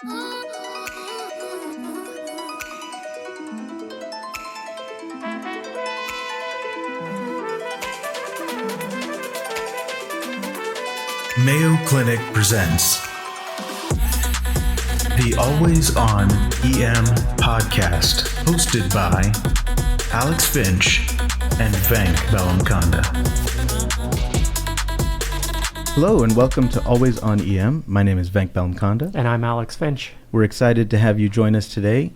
Mayo Clinic presents the Always On EM podcast, hosted by Alex Finch and Venk Bellamconda. Hello and welcome to Always On EM. My name is Venk Bellamconda. And I'm Alex Finch. We're excited to have you join us today.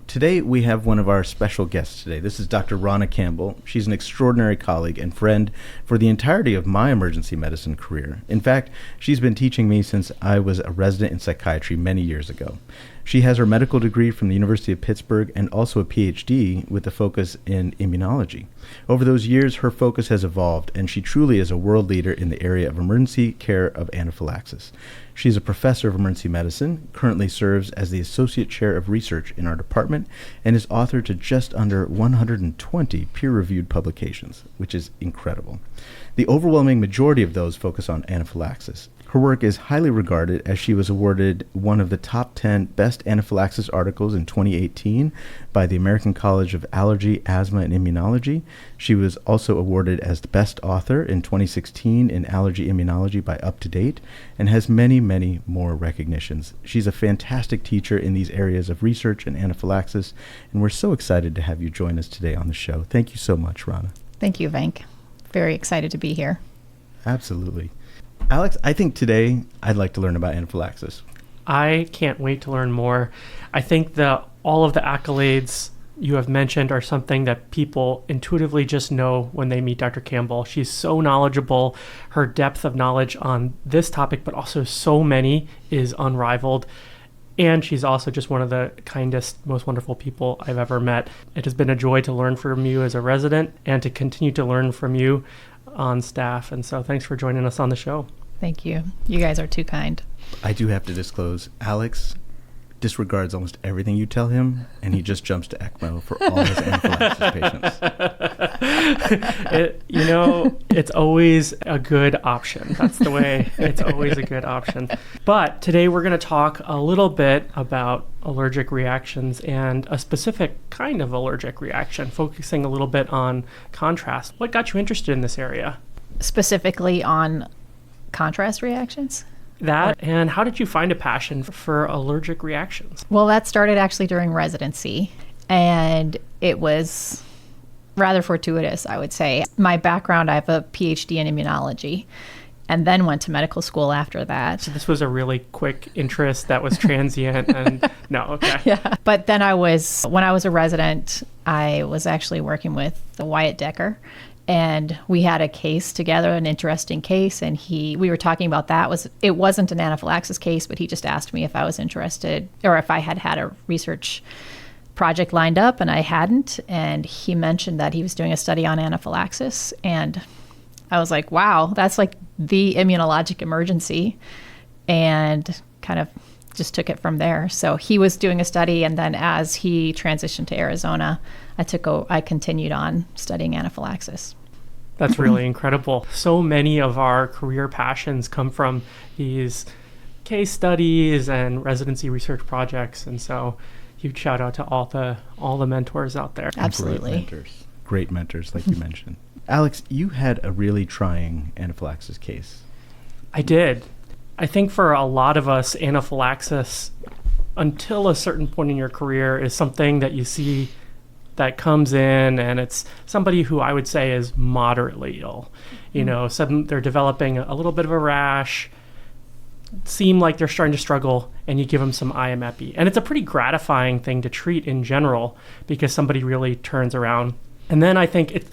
Today we have one of our special guests today. This is Dr. Ronna Campbell. She's an extraordinary colleague and friend for the entirety of my emergency medicine career. In fact, she's been teaching me since I was a resident in psychiatry many years ago. She has her medical degree from the University of Pittsburgh and also a PhD with a focus in immunology. Over those years, her focus has evolved, and she truly is a world leader in the area of emergency care of anaphylaxis. She's a professor of emergency medicine, currently serves as the Associate Chair of Research in our department, and is author to just under 120 peer-reviewed publications, which is incredible. The overwhelming majority of those focus on anaphylaxis. Her work is highly regarded as she was awarded one of the top 10 best anaphylaxis articles in 2018 by the American College of Allergy, Asthma, and Immunology. She was also awarded as the best author in 2016 in allergy immunology by Up to Date, and has many, many more recognitions. She's a fantastic teacher in these areas of research and anaphylaxis, and we're so excited to have you join us today on the show. Thank you so much, Ronna. Thank you, Venk. Very excited to be here. Absolutely. Alex, I think today I'd like to learn about anaphylaxis. I can't wait to learn more. I think all of the accolades you have mentioned are something that people intuitively just know when they meet Dr. Campbell. She's so knowledgeable. Her depth of knowledge on this topic, but also so many, is unrivaled. And she's also just one of the kindest, most wonderful people I've ever met. It has been a joy to learn from you as a resident and to continue to learn from you on staff. And so thanks for joining us on the show. Thank you. You guys are too kind. I do have to disclose, Alex disregards almost everything you tell him, and he just jumps to ECMO for all his anaphylaxis patients. It's always a good option. That's the way. It's always a good option. But today we're going to talk a little bit about allergic reactions and a specific kind of allergic reaction, focusing a little bit on contrast. What got you interested in this area? Specifically on contrast reactions? And how did you find a passion for allergic reactions? Well, that started actually during residency, and it was rather fortuitous, I would say. My background, I have a PhD in immunology, and then went to medical school after that. So this was a really quick interest that was transient and no, okay. Yeah. But then when I was a resident, I was actually working with Wyatt Decker. And we had a case together, an interesting case, and we were talking about that. It wasn't an anaphylaxis case, but he just asked me if I was interested or if I had a research project lined up, and I hadn't. And he mentioned that he was doing a study on anaphylaxis, and I was like, wow, that's like the immunologic emergency, and kind of just took it from there. So he was doing a study, and then as he transitioned to Arizona, I continued on studying anaphylaxis. That's really incredible. So many of our career passions come from these case studies and residency research projects, and so huge shout out to all the mentors out there. Absolutely. Great mentors, like you mentioned. Alex, you had a really trying anaphylaxis case. I did. I think for a lot of us, anaphylaxis, until a certain point in your career, is something that you see that comes in, and it's somebody who I would say is moderately ill. They're developing a little bit of a rash, seem like they're starting to struggle, and you give them some IM-epi. And it's a pretty gratifying thing to treat in general because somebody really turns around. And then I think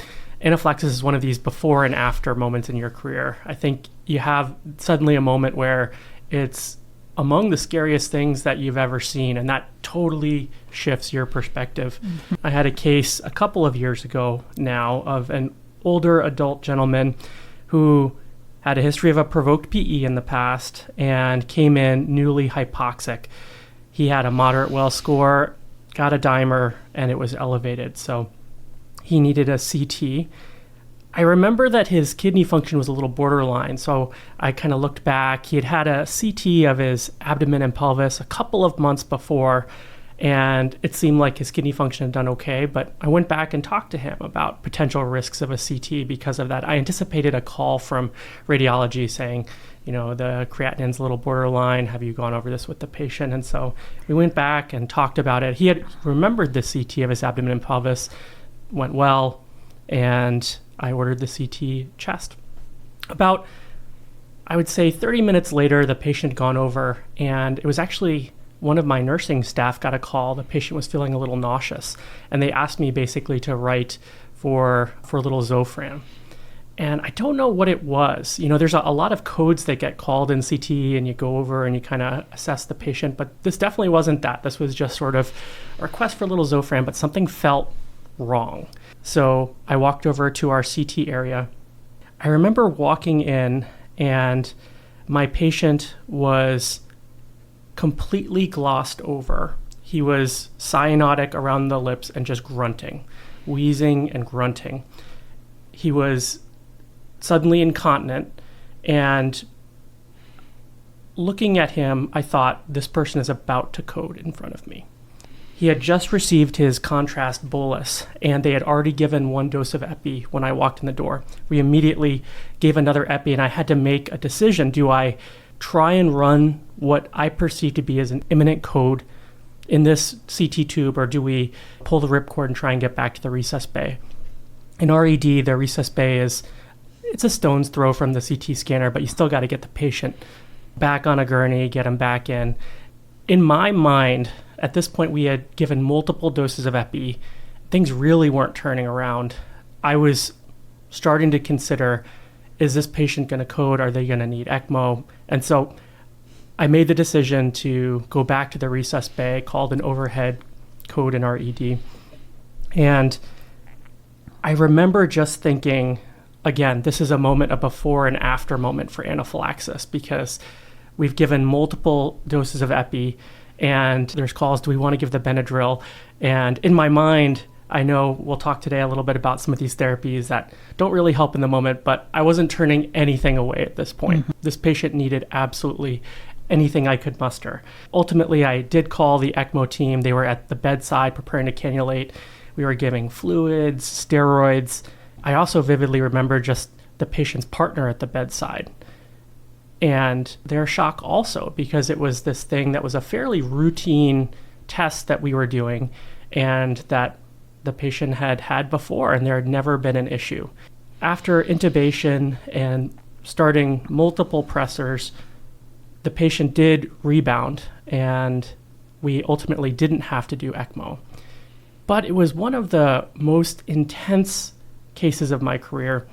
anaphylaxis is one of these before and after moments in your career. I think you have suddenly a moment where it's among the scariest things that you've ever seen, and that totally shifts your perspective. Mm-hmm. I had a case a couple of years ago now of an older adult gentleman who had a history of a provoked PE in the past and came in newly hypoxic. He had a moderate well score, got a dimer, and it was elevated. So he needed a CT. I remember that his kidney function was a little borderline, so I kind of looked back. He had had a CT of his abdomen and pelvis a couple of months before, and it seemed like his kidney function had done okay, but I went back and talked to him about potential risks of a CT because of that. I anticipated a call from radiology saying, the creatinine's a little borderline. Have you gone over this with the patient? And so we went back and talked about it. He had remembered the CT of his abdomen and pelvis, went well, and I ordered the CT chest. About, I would say 30 minutes later, the patient had gone over, and it was actually one of my nursing staff got a call. The patient was feeling a little nauseous, and they asked me basically to write for a little Zofran. And I don't know what it was. There's a lot of codes that get called in CT, and you go over and you kind of assess the patient, but this definitely wasn't that. This was just sort of a request for a little Zofran, but something felt wrong. So I walked over to our CT area. I remember walking in, and my patient was completely glossed over. He was cyanotic around the lips and just grunting, wheezing and grunting. He was suddenly incontinent, and looking at him, I thought, this person is about to code in front of me. He had just received his contrast bolus, and they had already given one dose of epi when I walked in the door. We immediately gave another epi, and I had to make a decision. Do I try and run what I perceive to be as an imminent code in this CT tube, or do we pull the ripcord and try and get back to the recess bay? In RED, the recess bay it's a stone's throw from the CT scanner, but you still got to get the patient back on a gurney, get him back in. In my mind, at this point, we had given multiple doses of epi. Things really weren't turning around. I was starting to consider, is this patient going to code? Are they going to need ECMO? And so I made the decision to go back to the recess bay, called an overhead code in our ED. And I remember just thinking, again, this is a moment, a before and after moment for anaphylaxis, because we've given multiple doses of epi, and there's calls, do we want to give the Benadryl? And in my mind, I know we'll talk today a little bit about some of these therapies that don't really help in the moment, but I wasn't turning anything away at this point. Mm-hmm. This patient needed absolutely anything I could muster. Ultimately, I did call the ECMO team. They were at the bedside preparing to cannulate. We were giving fluids, steroids. I also vividly remember just the patient's partner at the bedside. And their shock also, because it was this thing that was a fairly routine test that we were doing and that the patient had had before, and there had never been an issue. After intubation and starting multiple pressors, the patient did rebound, and we ultimately didn't have to do ECMO. But it was one of the most intense cases of my career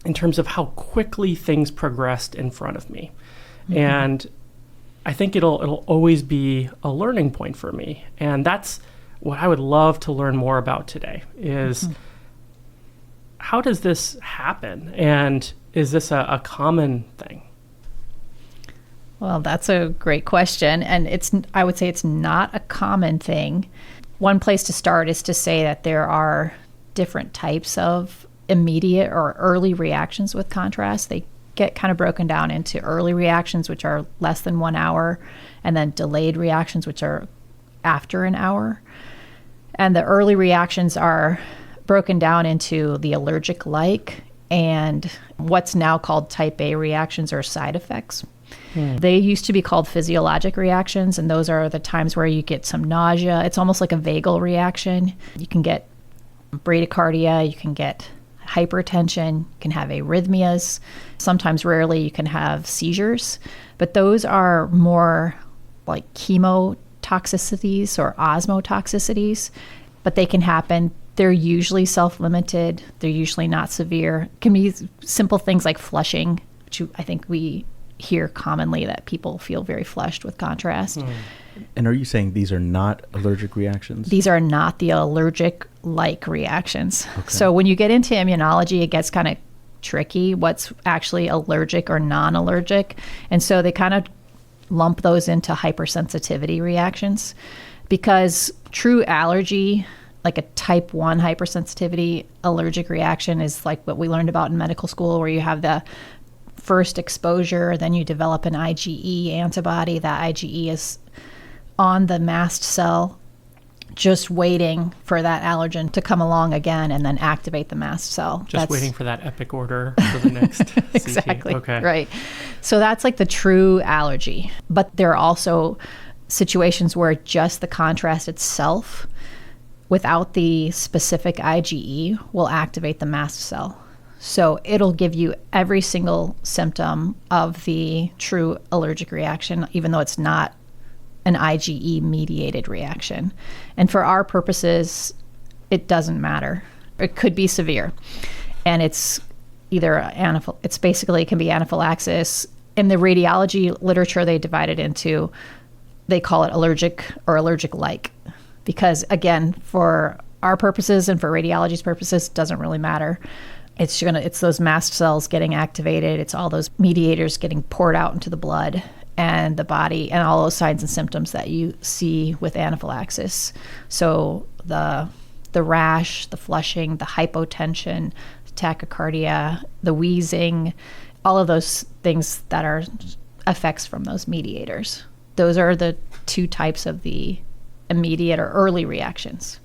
in terms of how quickly things progressed in front of me. Mm-hmm. And I think it'll always be a learning point for me. And that's what I would love to learn more about today is mm-hmm. how does this happen? And is this a common thing? Well, that's a great question. And I would say it's not a common thing. One place to start is to say that there are different types of immediate or early reactions with contrast. They get kind of broken down into early reactions, which are less than 1 hour, and then delayed reactions, which are after an hour. And the early reactions are broken down into the allergic-like and what's now called type A reactions or side effects. They used to be called physiologic reactions, and those are the times where you get some nausea. It's almost like a vagal reaction. You can get bradycardia, you can get hypertension, you can have arrhythmias. Sometimes, rarely, you can have seizures. But those are more like chemotoxicities or osmotoxicities, but they can happen. They're usually self-limited. They're usually not severe. It can be simple things like flushing, which I think we hear commonly that people feel very flushed with contrast. And are you saying these are not allergic reactions? These are not the allergic-like reactions. Okay. So when you get into immunology, it gets kind of tricky what's actually allergic or non-allergic. And so they kind of lump those into hypersensitivity reactions, because true allergy like a type 1 hypersensitivity allergic reaction is like what we learned about in medical school, where you have the first exposure, then you develop an IgE antibody. That IgE is on the mast cell, just waiting for that allergen to come along again and then activate the mast cell. Just waiting for that epic order for the next CT. Exactly. Okay. Right. So that's like the true allergy. But there are also situations where just the contrast itself, without the specific IgE, will activate the mast cell. So it'll give you every single symptom of the true allergic reaction, even though it's not an IgE mediated reaction. And for our purposes, it doesn't matter. It could be severe. And it's either it can be anaphylaxis. In the radiology literature, they divide it into, they call it allergic or allergic-like. Because again, for our purposes and for radiology's purposes, it doesn't really matter. It's those mast cells getting activated. It's all those mediators getting poured out into the blood and the body, and all those signs and symptoms that you see with anaphylaxis. So the rash, the flushing, the hypotension, tachycardia, the wheezing, all of those things that are effects from those mediators. Those are the two types of the immediate or early reactions.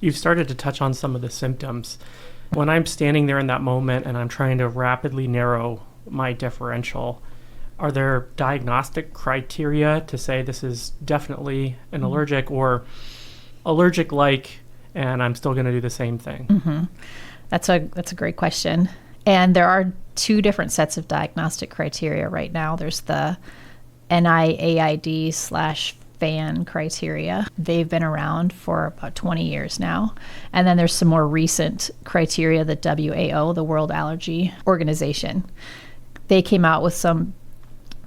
You've started to touch on some of the symptoms. When I'm standing there in that moment and I'm trying to rapidly narrow my differential, are there diagnostic criteria to say this is definitely an allergic or allergic-like, and I'm still going to do the same thing? Mm-hmm. That's a great question. And there are two different sets of diagnostic criteria right now. There's the NIAID/FAN criteria. They've been around for about 20 years now. And then there's some more recent criteria, the WAO, the World Allergy Organization. They came out with some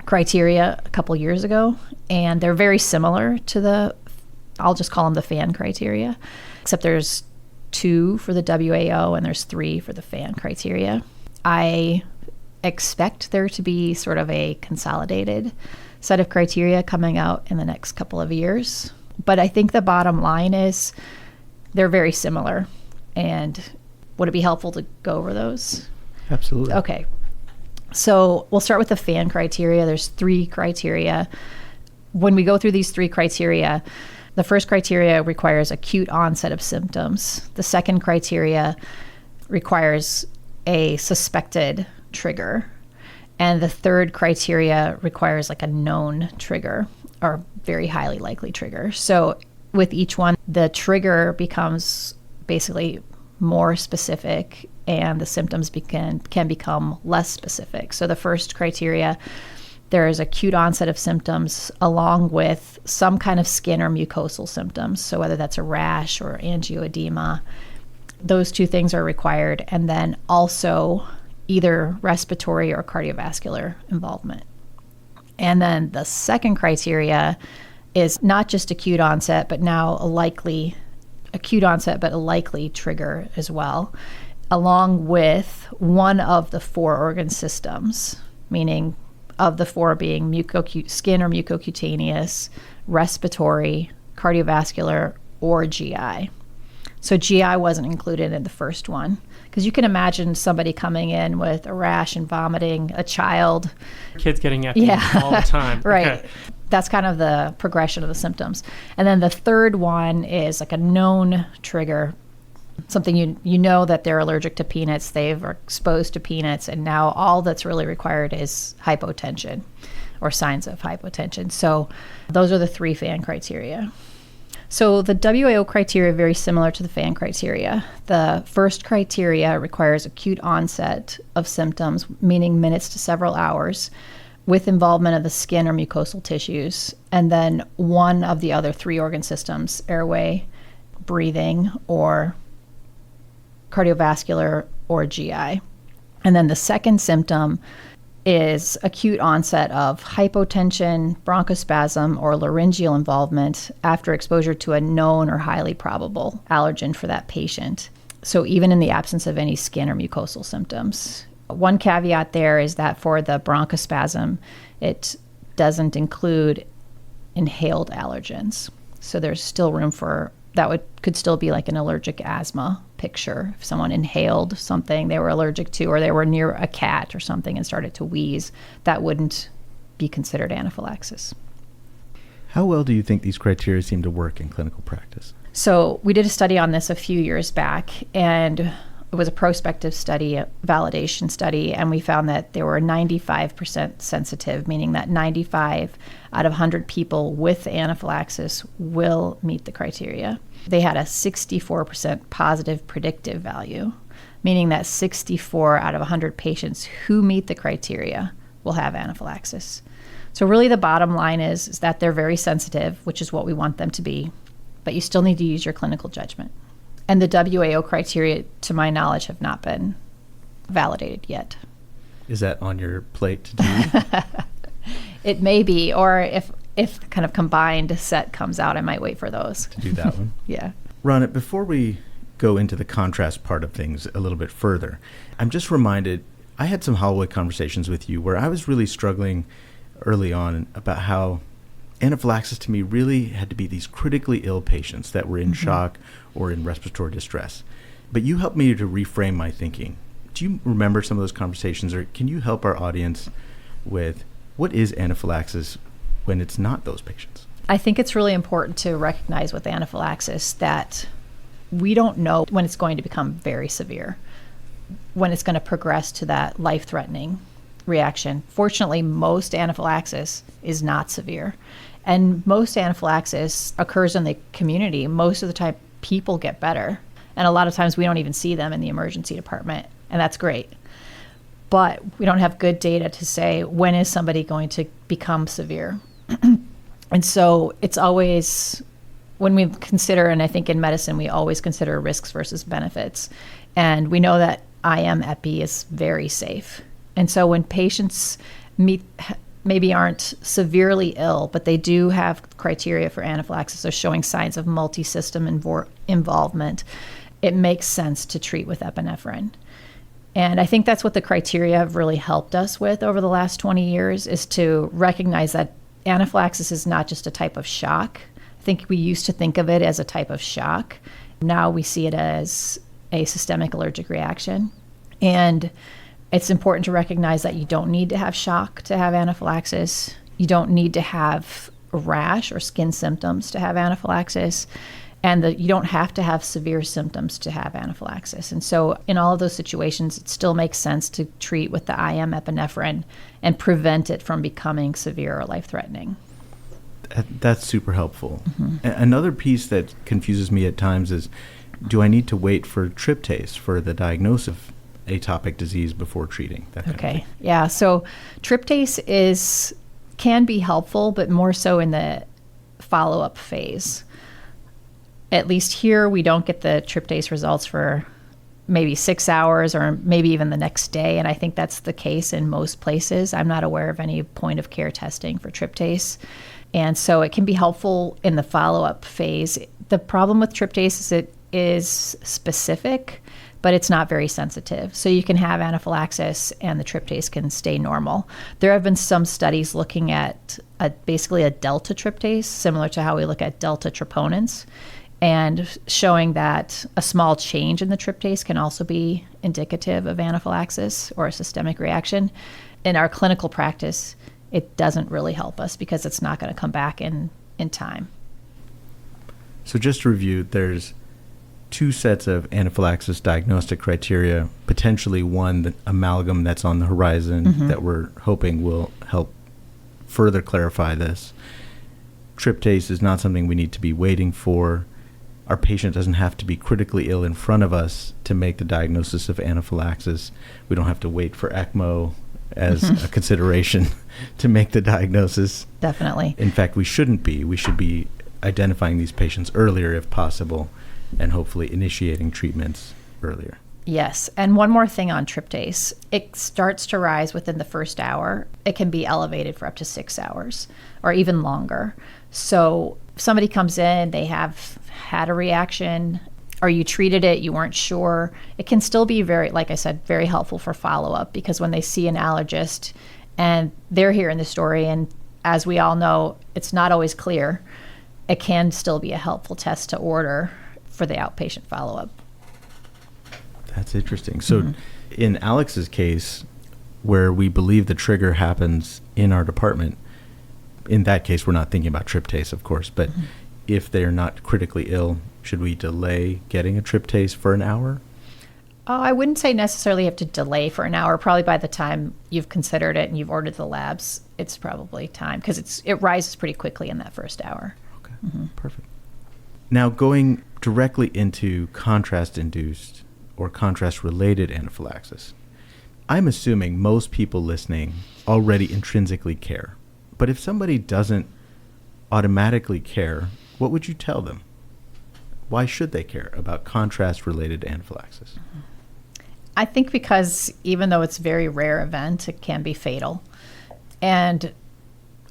criteria a couple years ago, and they're very similar to I'll just call them the FAN criteria, except there's 2 for the WAO and there's 3 for the FAN criteria. I expect there to be sort of a consolidated set of criteria coming out in the next couple of years. But I think the bottom line is they're very similar. And would it be helpful to go over those? Absolutely. Okay. So we'll start with the FAN criteria. There's 3 criteria. When we go through these 3 criteria, the first criteria requires acute onset of symptoms. The second criteria requires a suspected trigger. And the third criteria requires like a known trigger or very highly likely trigger. So with each one, the trigger becomes basically more specific and the symptoms can become less specific. So the first criteria, there is acute onset of symptoms along with some kind of skin or mucosal symptoms. So whether that's a rash or angioedema, those 2 things are required. And then also either respiratory or cardiovascular involvement. And then the second criteria is not just acute onset, but now a likely trigger as well, along with one of the 4 organ systems, meaning of the 4 being skin or mucocutaneous, respiratory, cardiovascular, or GI. So GI wasn't included in the first one, because you can imagine somebody coming in with a rash and vomiting, a child. Kids getting epi all the time. Right. Okay. That's kind of the progression of the symptoms. And then the third one is like a known trigger, something you know that they're allergic to peanuts, they've are exposed to peanuts, and now all that's really required is hypotension or signs of hypotension. So those are the 3 FAN criteria. So the WAO criteria are very similar to the FAN criteria. The first criteria requires acute onset of symptoms, meaning minutes to several hours, with involvement of the skin or mucosal tissues, and then one of the other 3 organ systems, airway, breathing, or cardiovascular, or GI. And then the second symptom is acute onset of hypotension, bronchospasm, or laryngeal involvement after exposure to a known or highly probable allergen for that patient. So even in the absence of any skin or mucosal symptoms. One caveat there is that for the bronchospasm, it doesn't include inhaled allergens. So there's still room for that could still be like an allergic asthma picture. If someone inhaled something they were allergic to, or they were near a cat or something and started to wheeze, that wouldn't be considered anaphylaxis. How well do you think these criteria seem to work in clinical practice? So we did a study on this a few years back, and it was a prospective study, a validation study, and we found that there were 95% sensitive, meaning that 95 out of 100 people with anaphylaxis will meet the criteria. They had a 64% positive predictive value, meaning that 64 out of 100 patients who meet the criteria will have anaphylaxis. So really the bottom line is that they're very sensitive, which is what we want them to be, but you still need to use your clinical judgment. And the WAO criteria, to my knowledge, have not been validated yet. Is that on your plate to do? It may be, or if the kind of combined set comes out, I might wait for those. To do that one? Yeah. Ronna, before we go into the contrast part of things a little bit further, I'm just reminded, I had some hallway conversations with you where I was really struggling early on about how anaphylaxis to me really had to be these critically ill patients that were in shock or in respiratory distress. But you helped me to reframe my thinking. Do you remember some of those conversations, or can you help our audience with what is anaphylaxis when it's not those patients? I think it's really important to recognize with anaphylaxis that we don't know when it's going to become very severe, when it's going to progress to that life-threatening reaction. Fortunately, most anaphylaxis is not severe. And most anaphylaxis occurs in the community. Most of the time, people get better. And a lot of times we don't even see them in the emergency department. And that's great. But we don't have good data to say when is somebody going to become severe. And so it's always, when we consider, and I think in medicine, we always consider risks versus benefits. And we know that IM epi is very safe. And so when patients maybe aren't severely ill, but they do have criteria for anaphylaxis or showing signs of multi-system involvement, it makes sense to treat with epinephrine. And I think that's what the criteria have really helped us with over the last 20 years, is to recognize that anaphylaxis is not just a type of shock. I think we used to think of it as a type of shock. Now we see it as a systemic allergic reaction. And it's important to recognize that you don't need to have shock to have anaphylaxis. You don't need to have a rash or skin symptoms to have anaphylaxis. And you don't have to have severe symptoms to have anaphylaxis. And so in all of those situations, it still makes sense to treat with the IM epinephrine and prevent it from becoming severe or life-threatening. That's super helpful. Another piece that confuses me at times is, do I need to wait for tryptase for the diagnosis of atopic disease before treating? Okay. Yeah. So tryptase can be helpful, but more so in the follow-up phase. At least here, we don't get the tryptase results for maybe 6 hours or maybe even the next day. And I think that's the case in most places. I'm not aware of any point of care testing for tryptase. And so it can be helpful in the follow-up phase. The problem with tryptase is it is specific, but it's not very sensitive. So you can have anaphylaxis and the tryptase can stay normal. There have been some studies looking at basically a delta tryptase, similar to how we look at delta troponins, and showing that a small change in the tryptase can also be indicative of anaphylaxis or a systemic reaction. In our clinical practice, it doesn't really help us because it's not going to come back in time. So just to review, there's two sets of anaphylaxis diagnostic criteria, potentially one, the amalgam that's on the horizon that we're hoping will help further clarify this. Tryptase is not something we need to be waiting for. Our patient doesn't have to be critically ill in front of us to make the diagnosis of anaphylaxis. We don't have to wait for ECMO as a consideration to make the diagnosis. Definitely. In fact, we shouldn't be. We should be identifying these patients earlier if possible, and hopefully initiating treatments earlier. Yes. And one more thing on tryptase. It starts to rise within the first hour. It can be elevated for up to 6 hours or even longer. So if somebody comes in, they have had a reaction, or you treated it, you weren't sure, it can still be very, like I said, very helpful for follow-up, because when they see an allergist and they're hearing the story, and as we all know, it's not always clear, it can still be a helpful test to order for the outpatient follow-up. That's interesting. So in Alex's case, where we believe the trigger happens in our department, in that case, we're not thinking about tryptase, of course, but if they're not critically ill, should we delay getting a tryptase for an hour? Oh, I wouldn't say necessarily you have to delay for an hour. Probably by the time you've considered it and you've ordered the labs, it's probably time, because it rises pretty quickly in that first hour. Okay, perfect. Now, going directly into contrast-induced or contrast-related anaphylaxis, I'm assuming most people listening already intrinsically care. But if somebody doesn't automatically care, what would you tell them? Why should they care about contrast-related anaphylaxis? I think because even though it's a very rare event, it can be fatal. And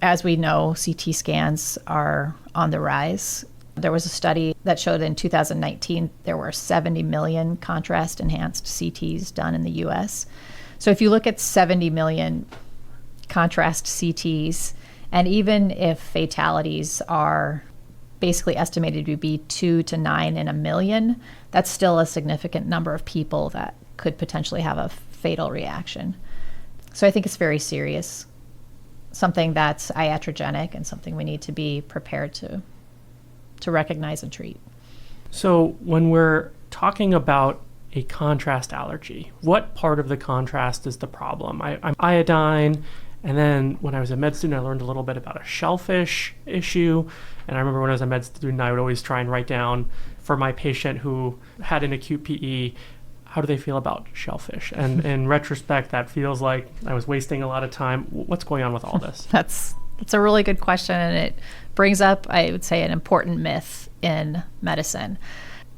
as we know, CT scans are on the rise. There was a study that showed in 2019 there were 70 million contrast-enhanced CTs done in the U.S. So if you look at 70 million contrast CTs, and even if fatalities are basically estimated to be 2 to 9 in a million, that's still a significant number of people that could potentially have a fatal reaction. So I think it's very serious, something that's iatrogenic and something we need to be prepared to recognize and treat. So when we're talking about a contrast allergy, what part of the contrast is the problem? I'm iodine, and then when I was a med student, I learned a little bit about a shellfish issue. And I remember when I was a med student, I would always try and write down for my patient who had an acute PE, how do they feel about shellfish? And in retrospect, that feels like I was wasting a lot of time. What's going on with all this? That's a really good question, and it brings up, I would say, an important myth in medicine.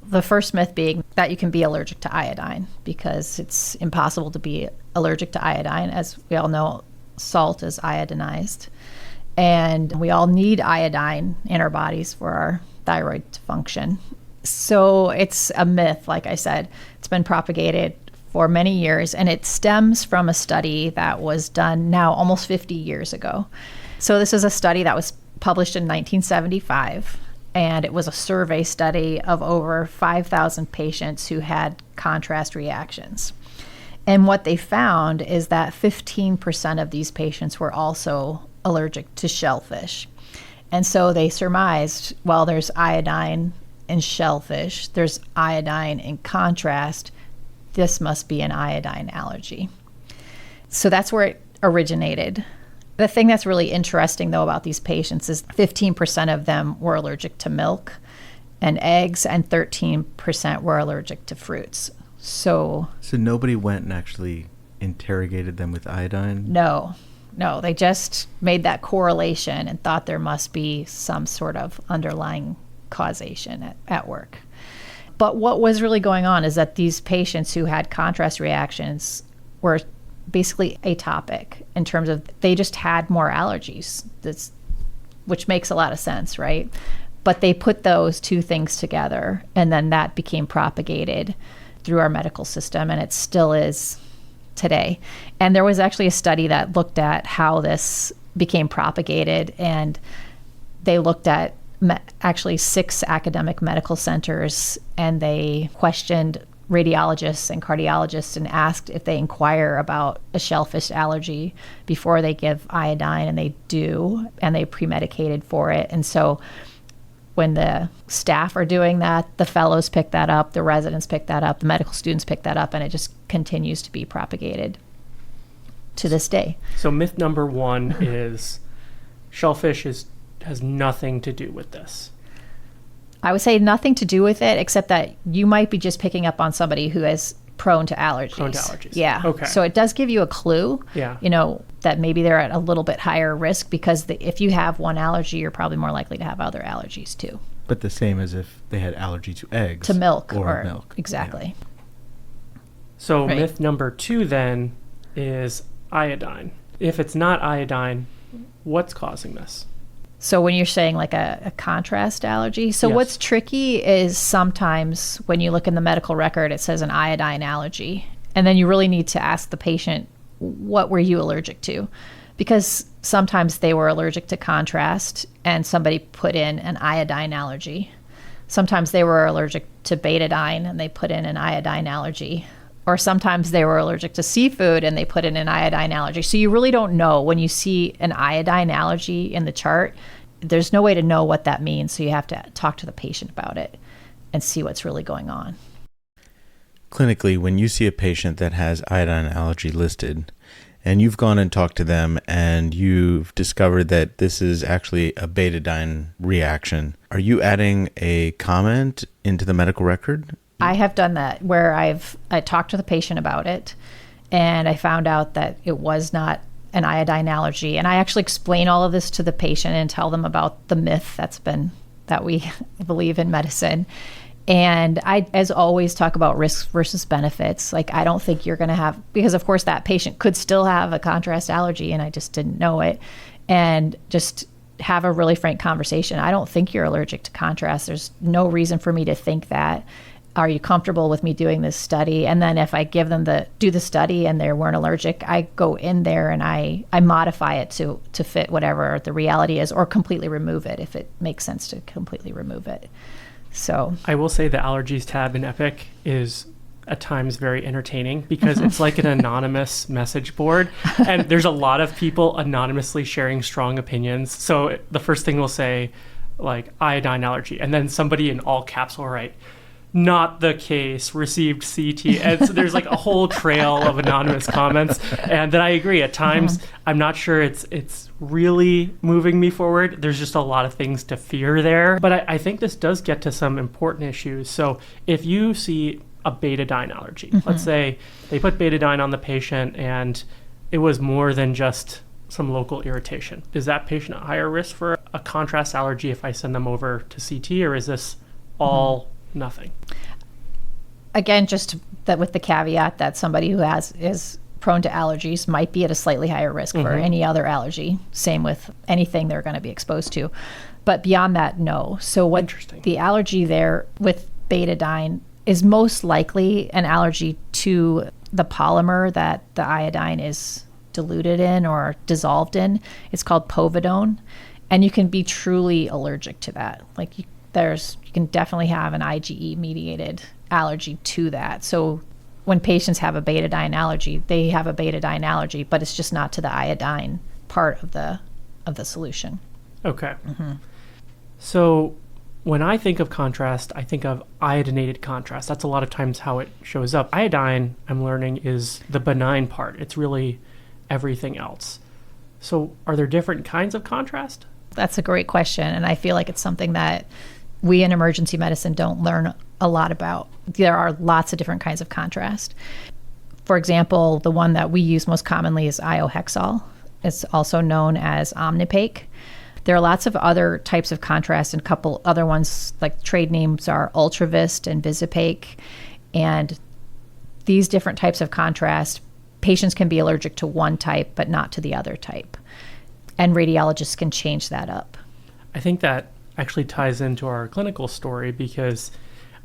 The first myth being that you can be allergic to iodine, because it's impossible to be allergic to iodine. As we all know, salt is iodinized, and we all need iodine in our bodies for our thyroid to function. So it's a myth, like I said. It's been propagated for many years, and it stems from a study that was done now almost 50 years ago. So this is a study that was published in 1975, and it was a survey study of over 5,000 patients who had contrast reactions. And what they found is that 15% of these patients were also allergic to shellfish. And so they surmised, well, there's iodine in shellfish, there's iodine in contrast, this must be an iodine allergy. So that's where it originated. The thing that's really interesting, though, about these patients is 15% of them were allergic to milk and eggs, and 13% were allergic to fruits. So nobody went and actually interrogated them with iodine? No, they just made that correlation and thought there must be some sort of underlying causation at work. But what was really going on is that these patients who had contrast reactions were basically atopic in terms of they just had more allergies, which makes a lot of sense, right? But they put those two things together, and then that became propagated through our medical system, and it still is today. And there was actually a study that looked at how this became propagated, and they looked at actually 6 academic medical centers, and they questioned radiologists and cardiologists and asked if they inquire about a shellfish allergy before they give iodine, and they do, and they pre-medicated for it. And so when the staff are doing that, the fellows pick that up, the residents pick that up, the medical students pick that up, and it just continues to be propagated to this day. So myth number 1 is shellfish has nothing to do with this. I would say nothing to do with it, except that you might be just picking up on somebody who is prone to allergies. Yeah. Okay. So it does give you a clue, yeah, that maybe they're at a little bit higher risk, because if you have one allergy, you're probably more likely to have other allergies too. But the same as if they had allergy to eggs. To milk. Or milk. Exactly. Yeah. So myth number 2 then is iodine. If it's not iodine, what's causing this? So when you're saying like a contrast allergy, so Yes. What's tricky is sometimes when you look in the medical record, it says an iodine allergy. And then you really need to ask the patient, what were you allergic to? because sometimes they were allergic to contrast and somebody put in an iodine allergy. Sometimes they were allergic to betadine and they put in an iodine allergy. Or sometimes they were allergic to seafood and they put in an iodine allergy. So you really don't know when you see an iodine allergy in the chart. There's no way to know what that means. So you have to talk to the patient about it and see what's really going on. Clinically, when you see a patient that has iodine allergy listed, and you've gone and talked to them and you've discovered that this is actually a betadine reaction, are you adding a comment into the medical record? I have done that where I talked to the patient about it and I found out that it was not an iodine allergy. And I actually explain all of this to the patient and tell them about the myth that we believe in medicine. And I, as always, talk about risks versus benefits. Like, I don't think you're going to have, because of course that patient could still have a contrast allergy and I just didn't know it. And just have a really frank conversation. I don't think you're allergic to contrast. There's no reason for me to think that. Are you comfortable with me doing this study? And then if I give them do the study and they weren't allergic, I go in there and I modify it to fit whatever the reality is, or completely remove it if it makes sense to completely remove it. So I will say the allergies tab in Epic is at times very entertaining because it's like an anonymous message board and there's a lot of people anonymously sharing strong opinions. So the first thing will say like iodine allergy, and then somebody in all caps will write, not the case, received CT. And so there's like a whole trail of anonymous comments. And then I agree, at times, I'm not sure it's really moving me forward. There's just a lot of things to fear there. But I think this does get to some important issues. So if you see a betadine allergy, let's say they put betadine on the patient and it was more than just some local irritation. Is that patient at higher risk for a contrast allergy if I send them over to CT, or is this all nothing? Again, just that with the caveat that somebody who is prone to allergies might be at a slightly higher risk for any other allergy. Same with anything they're going to be exposed to. But beyond that, no. So what the allergy there with betadine is most likely an allergy to the polymer that the iodine is diluted in or dissolved in. It's called povidone. And you can be truly allergic to that. Like you can definitely have an IgE mediated allergy to that. So when patients have a betadine allergy, they have a betadine allergy, but it's just not to the iodine part of the solution. Okay. So when I think of contrast, I think of iodinated contrast. That's a lot of times how it shows up. Iodine, I'm learning, is the benign part. It's really everything else. So are there different kinds of contrast? That's a great question. And I feel like it's something that we in emergency medicine don't learn a lot about. There are lots of different kinds of contrast. For example, the one that we use most commonly is iohexol. It's also known as Omnipaque. There are lots of other types of contrast, and a couple other ones, like trade names are Ultravist and Visipaque. And these different types of contrast, patients can be allergic to one type, but not to the other type. And radiologists can change that up. I think that actually ties into our clinical story, because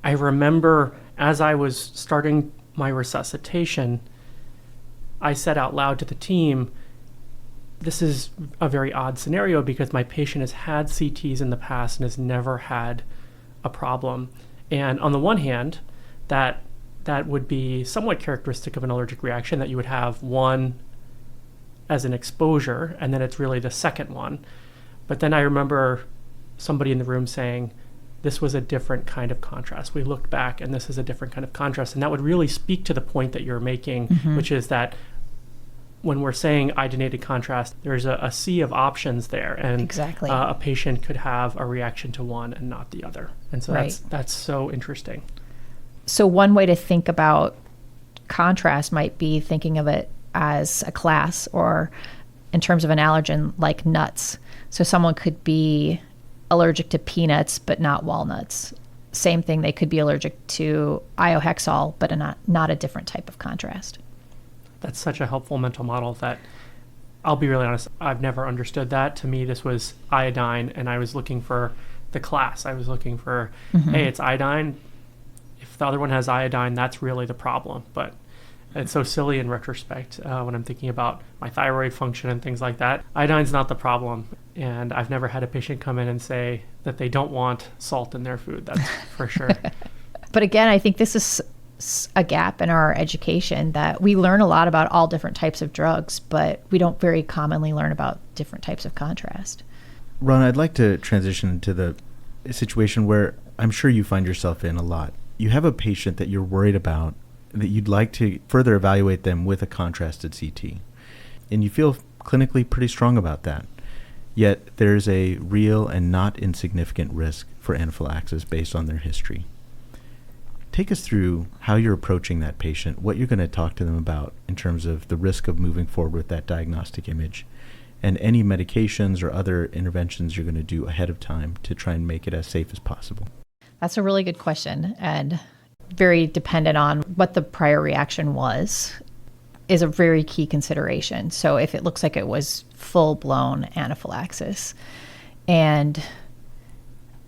I remember as I was starting my resuscitation, I said out loud to the team, this is a very odd scenario because my patient has had CTs in the past and has never had a problem. And on the one hand, that would be somewhat characteristic of an allergic reaction, that you would have one as an exposure, and then it's really the second one. But then I remember somebody in the room saying, this was a different kind of contrast. We looked back and this is a different kind of contrast. And that would really speak to the point that you're making, which is that when we're saying iodinated contrast, there's a sea of options there. And exactly. A patient could have a reaction to one and not the other. And so that's so interesting. So one way to think about contrast might be thinking of it as a class, or in terms of an allergen, like nuts. So someone could be allergic to peanuts, but not walnuts. Same thing, they could be allergic to iohexol, but not a different type of contrast. That's such a helpful mental model that, I'll be really honest, I've never understood that. To me, this was iodine, and I was looking for the class. I was looking for, hey, it's iodine. If the other one has iodine, that's really the problem. But It's so silly in retrospect when I'm thinking about my thyroid function and things like that. Iodine's not the problem. And I've never had a patient come in and say that they don't want salt in their food. That's for sure. But again, I think this is a gap in our education, that we learn a lot about all different types of drugs, but we don't very commonly learn about different types of contrast. Ron, I'd like to transition into the situation where I'm sure you find yourself in a lot. You have a patient that you're worried about, that you'd like to further evaluate them with a contrasted CT. And you feel clinically pretty strong about that. Yet there's a real and not insignificant risk for anaphylaxis based on their history. Take us through how you're approaching that patient, what you're going to talk to them about in terms of the risk of moving forward with that diagnostic image, and any medications or other interventions you're going to do ahead of time to try and make it as safe as possible. That's a really good question, and very dependent on what the prior reaction was is a very key consideration. So if it looks like it was full-blown anaphylaxis, and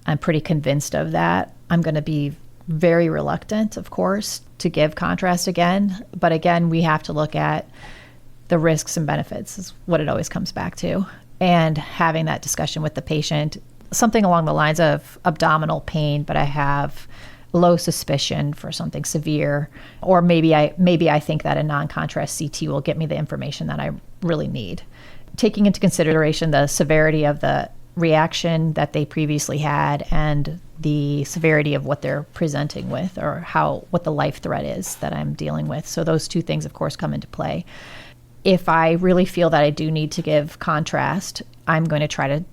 I'm pretty convinced of that, I'm going to be very reluctant, of course, to give contrast again. But again, we have to look at the risks and benefits is what it always comes back to. And having that discussion with the patient, something along the lines of abdominal pain, but I have low suspicion for something severe, or maybe I think that a non-contrast CT will get me the information that I really need. Taking into consideration the severity of the reaction that they previously had and the severity of what they're presenting with, or what the life threat is that I'm dealing with. So those two things, of course, come into play. If I really feel that I do need to give contrast, I'm going to try to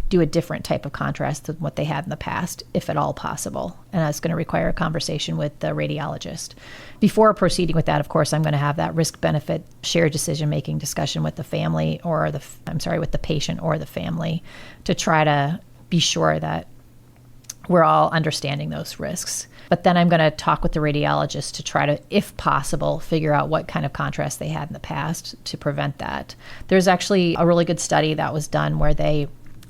do a different type of contrast than what they had in the past, if at all possible. And that's going to require a conversation with the radiologist. Before proceeding with that, of course, I'm going to have that risk-benefit shared decision-making discussion with the family with the patient or the family, to try to be sure that we're all understanding those risks. But then I'm going to talk with the radiologist to try to, if possible, figure out what kind of contrast they had in the past to prevent that. There's actually a really good study that was done where they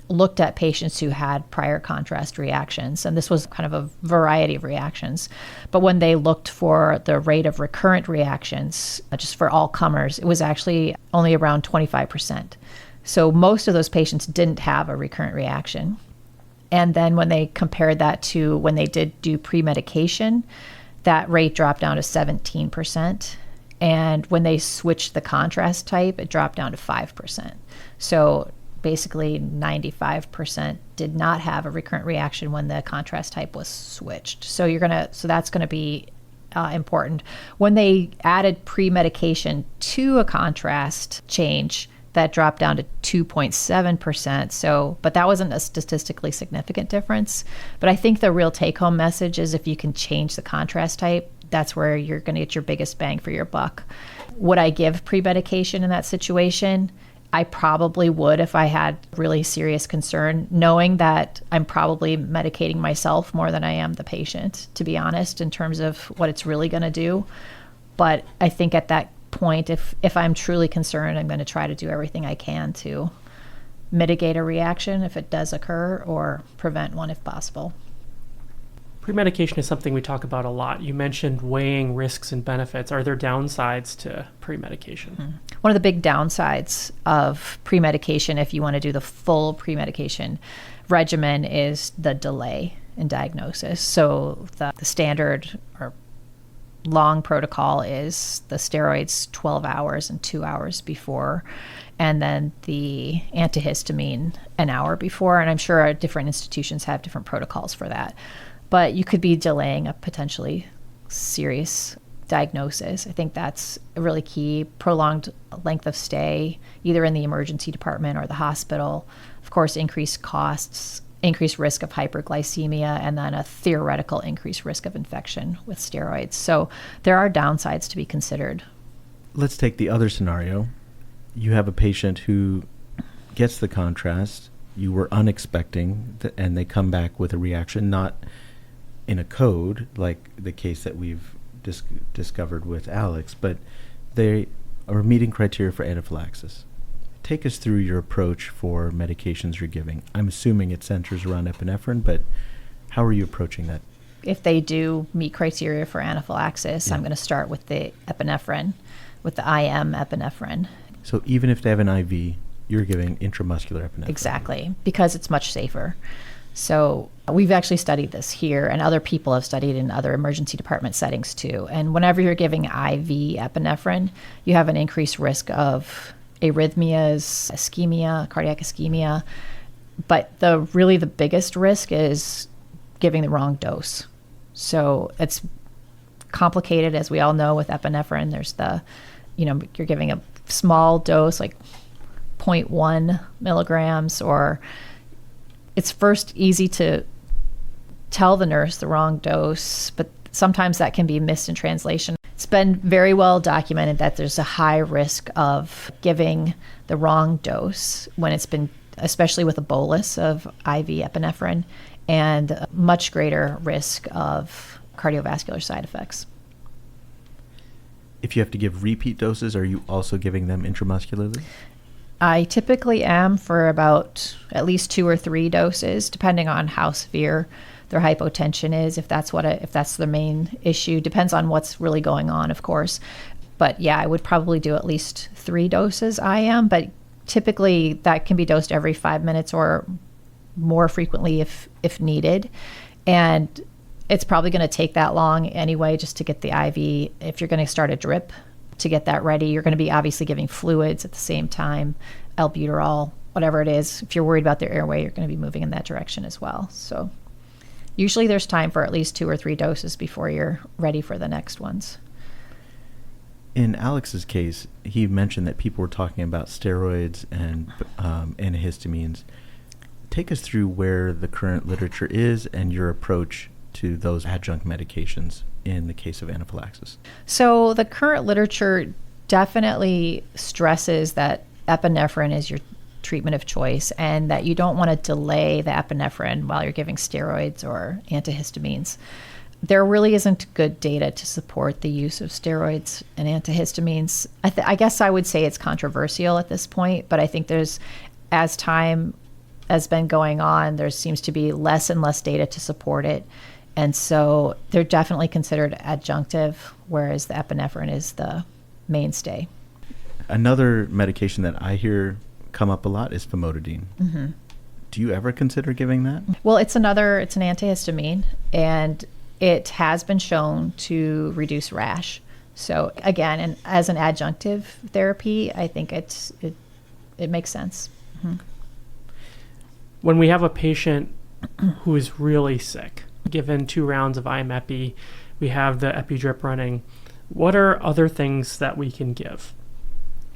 looked at patients who had prior contrast reactions, and this was kind of a variety of reactions. But when they looked for the rate of recurrent reactions, just for all comers, it was actually only around 25%. So most of those patients didn't have a recurrent reaction. And then when they compared that to when they did do pre-medication, that rate dropped down to 17%. And when they switched the contrast type, it dropped down to 5%. So basically 95% did not have a recurrent reaction when the contrast type was switched. So that's going to be important. When they added pre-medication to a contrast change, that dropped down to 2.7%. But that wasn't a statistically significant difference. But I think the real take-home message is if you can change the contrast type, that's where you're going to get your biggest bang for your buck. Would I give pre-medication in that situation? I probably would if I had really serious concern, knowing that I'm probably medicating myself more than I am the patient, to be honest, in terms of what it's really going to do. But I think at that point, if I'm truly concerned, I'm going to try to do everything I can to mitigate a reaction if it does occur, or prevent one if possible. Pre-medication is something we talk about a lot. You mentioned weighing risks and benefits. Are there downsides to pre-medication? One of the big downsides of pre-medication, if you want to do the full pre-medication regimen, is the delay in diagnosis. So the standard or long protocol is the steroids 12 hours and 2 hours before, and then the antihistamine an hour before. And I'm sure different institutions have different protocols for that. But you could be delaying a potentially serious diagnosis. I think that's really key. Prolonged length of stay, either in the emergency department or the hospital. Of course, increased costs, increased risk of hyperglycemia, and then a theoretical increased risk of infection with steroids. So there are downsides to be considered. Let's take the other scenario. You have a patient who gets the contrast. You were unexpecting, and they come back with a reaction, not in a code like the case that we've discovered with Alex, but they are meeting criteria for anaphylaxis. Take us through your approach for medications you're giving. I'm assuming it centers around epinephrine, but how are you approaching that if they do meet criteria for anaphylaxis, I'm going to start with the epinephrine, with the IM epinephrine. So even if they have an IV, you're giving intramuscular epinephrine. Exactly, because it's much safer. So we've actually studied this here, and other people have studied in other emergency department settings too. And whenever you're giving IV epinephrine, you have an increased risk of arrhythmias, ischemia, cardiac ischemia. But the biggest risk is giving the wrong dose. So it's complicated, as we all know, with epinephrine. There's you're giving a small dose, like 0.1 milligrams, or it's first easy to tell the nurse the wrong dose, but sometimes that can be missed in translation. It's been very well documented that there's a high risk of giving the wrong dose when it's been, especially with a bolus of IV epinephrine, and a much greater risk of cardiovascular side effects. If you have to give repeat doses, are you also giving them intramuscularly? I typically am for about at least 2 or 3 doses, depending on how severe their hypotension is. If that's the main issue, depends on what's really going on, of course. But yeah, I would probably do at least 3 doses IM, but typically that can be dosed every 5 minutes or more frequently if needed. And it's probably going to take that long anyway, just to get the IV. If you're going to start a drip, to get that ready, you're going to be obviously giving fluids at the same time, albuterol, whatever it is. If you're worried about their airway, you're going to be moving in that direction as well. So usually there's time for at least 2 or 3 doses before you're ready for the next ones. In Alex's case, he mentioned that people were talking about steroids and antihistamines. Take us through where the current literature is and your approach to those adjunct medications in the case of anaphylaxis. So the current literature definitely stresses that epinephrine is your treatment of choice, and that you don't want to delay the epinephrine while you're giving steroids or antihistamines. There really isn't good data to support the use of steroids and antihistamines. I guess I would say it's controversial at this point, but I think as time has been going on, there seems to be less and less data to support it. And so they're definitely considered adjunctive, whereas the epinephrine is the mainstay. Another medication that I hear come up a lot is famotidine. Mm-hmm. Do you ever consider giving that? Well, it's an antihistamine, and it has been shown to reduce rash. So again, and as an adjunctive therapy, I think it makes sense. Mm-hmm. When we have a patient who is really sick, given 2 rounds of IM epi, we have the epi drip running, what are other things that we can give?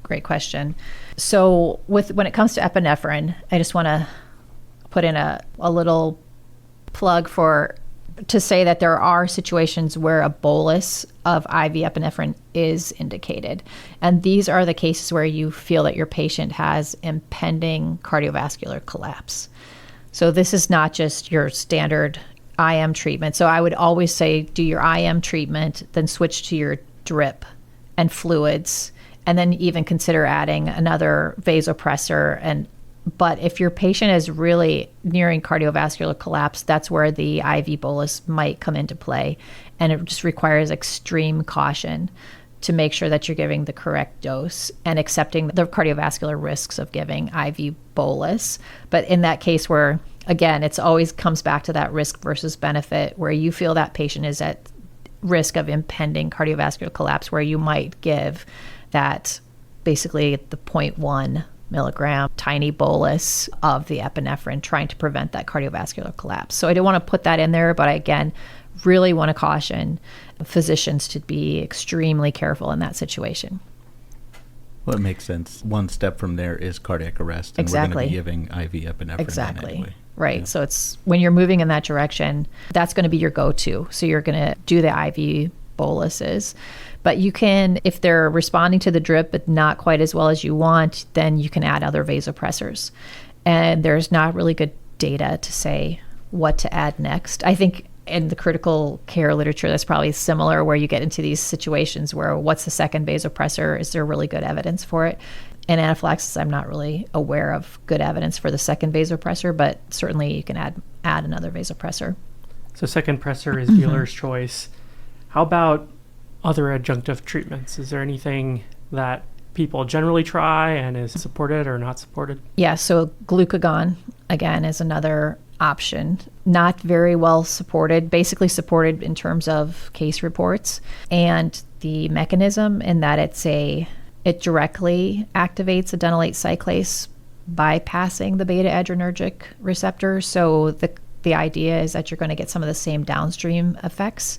Great question. So when it comes to epinephrine, I just want to put in a little plug to say that there are situations where a bolus of IV epinephrine is indicated. And these are the cases where you feel that your patient has impending cardiovascular collapse. So this is not just your standard IM treatment. So I would always say do your IM treatment, then switch to your drip and fluids, and then even consider adding another vasopressor. But if your patient is really nearing cardiovascular collapse, that's where the IV bolus might come into play. And it just requires extreme caution to make sure that you're giving the correct dose and accepting the cardiovascular risks of giving IV bolus. But in that case where, again, it's always comes back to that risk versus benefit, where you feel that patient is at risk of impending cardiovascular collapse, where you might give that basically the 0.1 milligram tiny bolus of the epinephrine, trying to prevent that cardiovascular collapse. So I don't want to put that in there, but I, again, really want to caution physicians to be extremely careful in that situation. Well, it makes sense. One step from there is cardiac arrest, and Exactly. we're going to be giving IV epinephrine Exactly. anyway. Right. Yeah. So it's when you're moving in that direction, that's going to be your go-to. So you're going to do the IV boluses. But you can, if they're responding to the drip but not quite as well as you want, then you can add other vasopressors. And there's not really good data to say what to add next. I think in the critical care literature, that's probably similar, where you get into these situations where what's the second vasopressor? Is there really good evidence for it? In anaphylaxis, I'm not really aware of good evidence for the second vasopressor, but certainly you can add another vasopressor. So second pressor is dealer's choice. How about other adjunctive treatments? Is there anything that people generally try and is supported or not supported? Yeah, so glucagon, again, is another option. Not very well supported, basically supported in terms of case reports. And the mechanism in that it directly activates adenylate cyclase bypassing the beta adrenergic receptor. So the idea is that you're going to get some of the same downstream effects.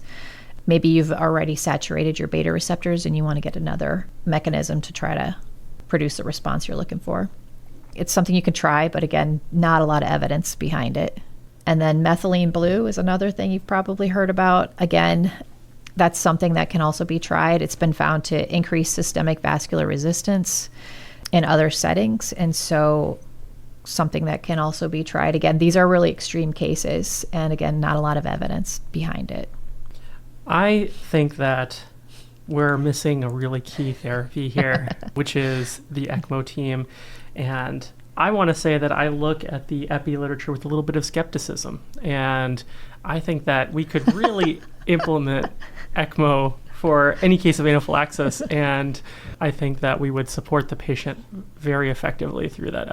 Maybe you've already saturated your beta receptors and you want to get another mechanism to try to produce the response you're looking for. It's something you can try, but again, not a lot of evidence behind it. And then methylene blue is another thing you've probably heard about. Again, that's something that can also be tried. It's been found to increase systemic vascular resistance in other settings. And so something that can also be tried. Again, these are really extreme cases. And again, not a lot of evidence behind it. I think that we're missing a really key therapy here, which is the ECMO team. And I want to say that I look at the epi literature with a little bit of skepticism. And I think that we could really implement ECMO for any case of anaphylaxis. And I think that we would support the patient very effectively through that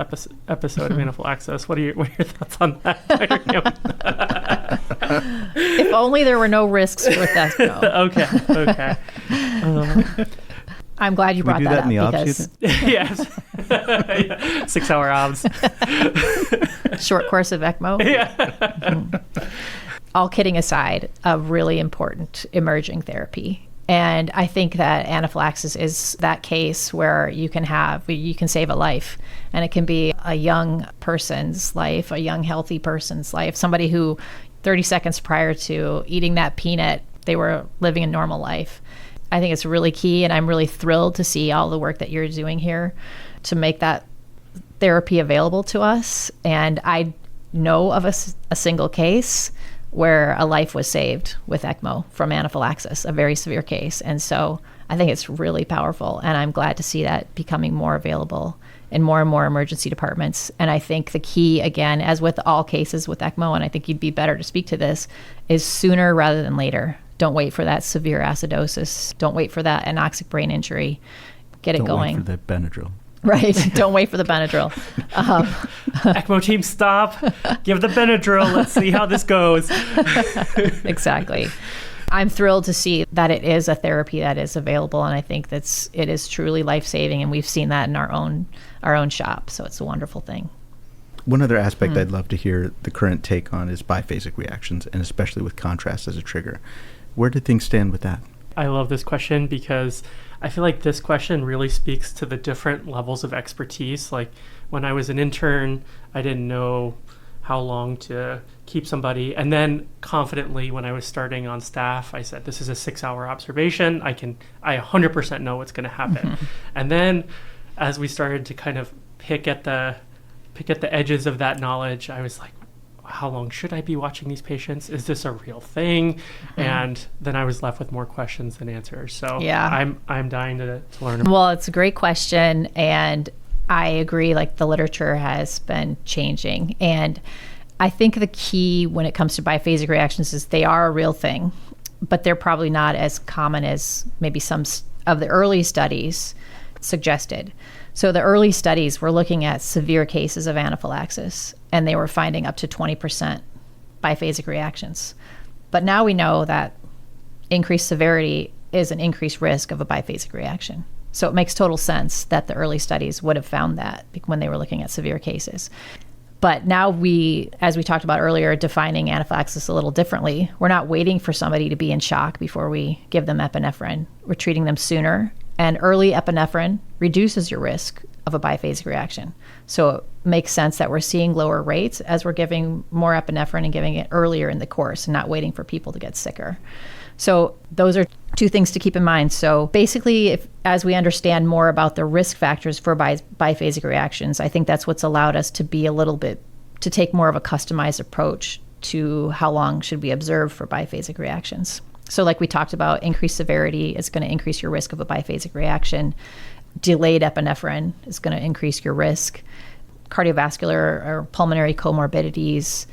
episode of anaphylaxis. What are your thoughts on that, Dr. Campbell? If only there were no risks with ECMO. Okay. I'm glad you brought do that in the up obs, because Yes. 6 hour obs. short course of ECMO. Yeah. All kidding aside, a really important emerging therapy. And I think that anaphylaxis is that case where you can save a life. And it can be a young person's life, a young healthy person's life, somebody who 30 seconds prior to eating that peanut, they were living a normal life. I think it's really key, and I'm really thrilled to see all the work that you're doing here to make that therapy available to us. And I know of a single case where a life was saved with ECMO from anaphylaxis, a very severe case. And so I think it's really powerful, and I'm glad to see that becoming more available in more and more emergency departments. And I think the key, again, as with all cases with ECMO, and I think you'd be better to speak to this, is sooner rather than later. Don't wait for that severe acidosis. Don't wait for that anoxic brain injury. Get it going. Don't wait for the Benadryl. Right. Don't wait for the Benadryl. ECMO team, stop. Give the Benadryl. Let's see how this goes. Exactly. I'm thrilled to see that it is a therapy that is available, and I think it is truly life-saving, and we've seen that in our own shop. So it's a wonderful thing. One other aspect I'd love to hear the current take on is biphasic reactions, and especially with contrast as a trigger. Where do things stand with that? I love this question because I feel like this question really speaks to the different levels of expertise. Like when I was an intern, I didn't know how long to keep somebody. And then confidently, when I was starting on staff, I said, this is a 6 hour observation. I 100% know what's going to happen. And then as we started to kind of pick at the edges of that knowledge, I was like, how long should I be watching these patients? Is this a real thing? And then I was left with more questions than answers. So yeah. I'm dying to learn about. Well, it's a great question. And I agree, like the literature has been changing. And I think the key when it comes to biphasic reactions is they are a real thing, but they're probably not as common as maybe some of the early studies suggested. So the early studies were looking at severe cases of anaphylaxis, and they were finding up to 20% biphasic reactions. But now we know that increased severity is an increased risk of a biphasic reaction. So it makes total sense that the early studies would have found that when they were looking at severe cases. But now as we talked about earlier, are defining anaphylaxis a little differently. We're not waiting for somebody to be in shock before we give them epinephrine. We're treating them sooner. And early epinephrine reduces your risk of a biphasic reaction. So it makes sense that we're seeing lower rates as we're giving more epinephrine and giving it earlier in the course and not waiting for people to get sicker. So those are two things to keep in mind. So basically, as we understand more about the risk factors for biphasic reactions, I think that's what's allowed us to take more of a customized approach to how long should we observe for biphasic reactions. So like we talked about, increased severity is going to increase your risk of a biphasic reaction. Delayed epinephrine is going to increase your risk. Cardiovascular or pulmonary comorbidities,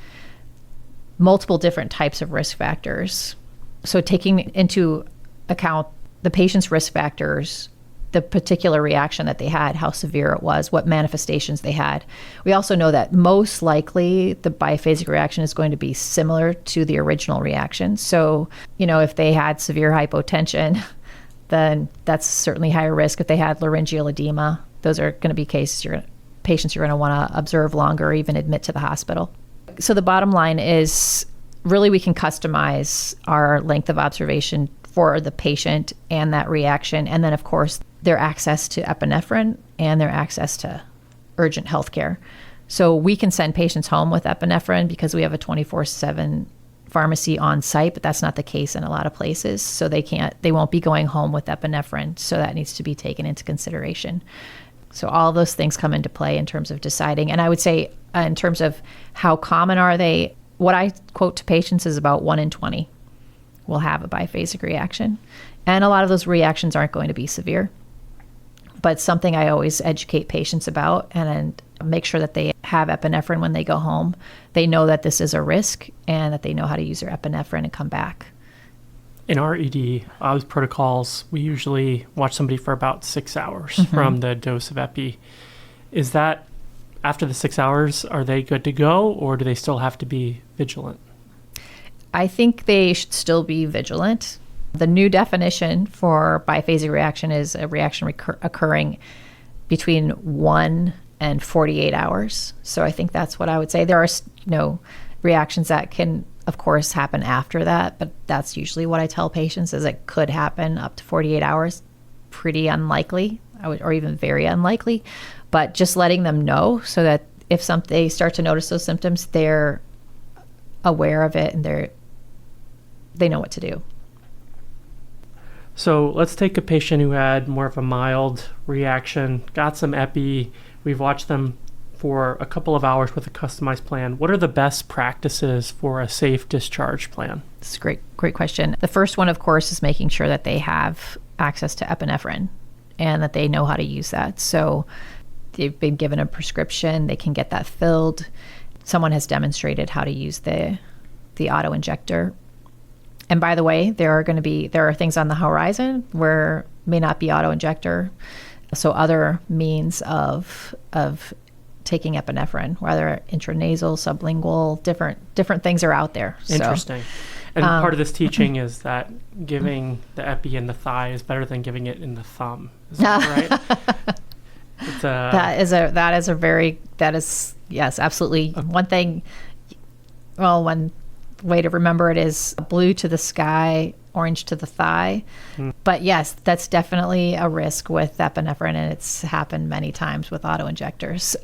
multiple different types of risk factors. So taking into account the patient's risk factors, the particular reaction that they had, how severe it was, what manifestations they had. We also know that most likely the biphasic reaction is going to be similar to the original reaction. So, if they had severe hypotension, then that's certainly higher risk. If they had laryngeal edema, those are going to be patients you're going to want to observe longer or even admit to the hospital. So the bottom line is really we can customize our length of observation for the patient and that reaction. And then, of course, their access to epinephrine and their access to urgent health care. So we can send patients home with epinephrine because we have a 24/7 pharmacy on site, but that's not the case in a lot of places. So they won't be going home with epinephrine. So that needs to be taken into consideration. So all those things come into play in terms of deciding. And I would say in terms of how common are they, what I quote to patients is about 1 in 20 will have a biphasic reaction. And a lot of those reactions aren't going to be severe. But something I always educate patients about and make sure that they have epinephrine when they go home. They know that this is a risk and that they know how to use their epinephrine and come back. In our ED protocols, we usually watch somebody for about 6 hours from the dose of epi. Is that after the 6 hours, are they good to go, or do they still have to be vigilant? I think they should still be vigilant. The new definition for biphasic reaction is a reaction occurring between 1 and 48 hours. So I think that's what I would say. There are reactions that can, of course, happen after that, but that's usually what I tell patients is it could happen up to 48 hours. Pretty unlikely, or even very unlikely, but just letting them know so that if they start to notice those symptoms, they're aware of it and they know what to do. So let's take a patient who had more of a mild reaction, got some epi. We've watched them for a couple of hours with a customized plan. What are the best practices for a safe discharge plan? It's a great question. The first one, of course, is making sure that they have access to epinephrine and that they know how to use that. So they've been given a prescription, they can get that filled. Someone has demonstrated how to use the auto injector. And by the way, there are things on the horizon where may not be auto injector. So other means of taking epinephrine, whether intranasal, sublingual, different things are out there. Interesting. And part of this teaching is that giving the epi in the thigh is better than giving it in the thumb. Is that right? That is yes, absolutely. One thing. Well, one way to remember it is blue to the sky, orange to the thigh. But yes, that's definitely a risk with epinephrine, and it's happened many times with auto injectors,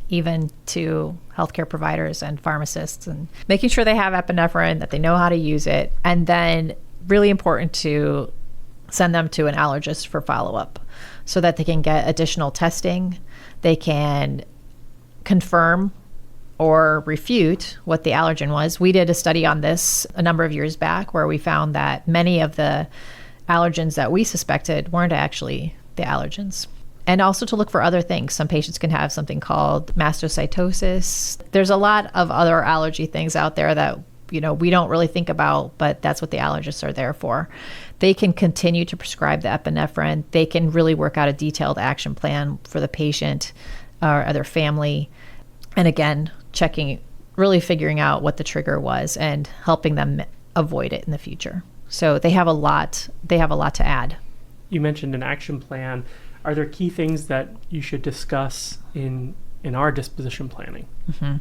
even to healthcare providers and pharmacists, and making sure they have epinephrine, that they know how to use it, and then really important to send them to an allergist for follow-up so that they can get additional testing. They can confirm or refute what the allergen was. We did a study on this a number of years back where we found that many of the allergens that we suspected weren't actually the allergens. And also to look for other things. Some patients can have something called mastocytosis. There's a lot of other allergy things out there that we don't really think about, but that's what the allergists are there for. They can continue to prescribe the epinephrine. They can really work out a detailed action plan for the patient or their family. And again, really figuring out what the trigger was and helping them avoid it in the future. So they have a lot to add. You mentioned an action plan. Are there key things that you should discuss in our disposition planning? Mm-hmm.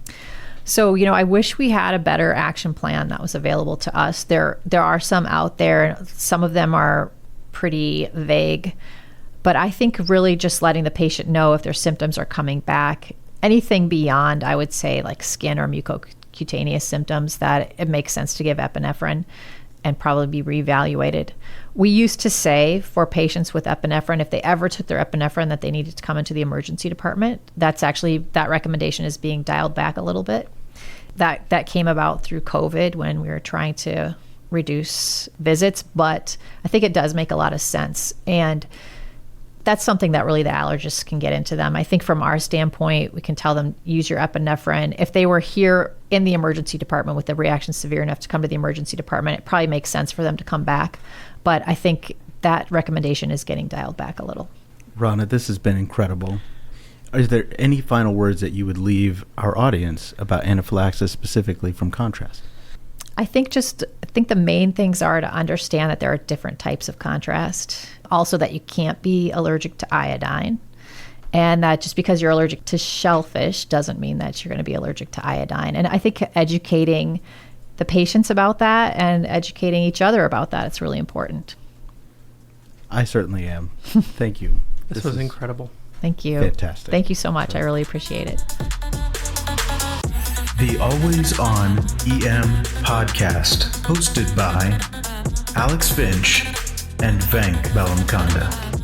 So, I wish we had a better action plan that was available to us. There are some out there. Some of them are pretty vague, but I think really just letting the patient know if their symptoms are coming back. Anything beyond, I would say, like skin or mucocutaneous symptoms, that it makes sense to give epinephrine and probably be reevaluated. We used to say for patients with epinephrine, if they ever took their epinephrine, that they needed to come into the emergency department. That recommendation is being dialed back a little bit. That came about through COVID when we were trying to reduce visits, but I think it does make a lot of sense. And that's something that really the allergists can get into them. I think from our standpoint, we can tell them, use your epinephrine. If they were here in the emergency department with the reaction severe enough to come to the emergency department, it probably makes sense for them to come back. But I think that recommendation is getting dialed back a little. Ronna, this has been incredible. Is there any final words that you would leave our audience about anaphylaxis, specifically from contrast? I think the main things are to understand that there are different types of contrast. Also that you can't be allergic to iodine. And that just because you're allergic to shellfish doesn't mean that you're going to be allergic to iodine. And I think educating the patients about that and educating each other about that, it's really important. I certainly am. Thank you. This was incredible. Thank you. Fantastic. Thank you so much. I really appreciate it. The Always On EM podcast, hosted by Alex Finch and Venk Bellamconda.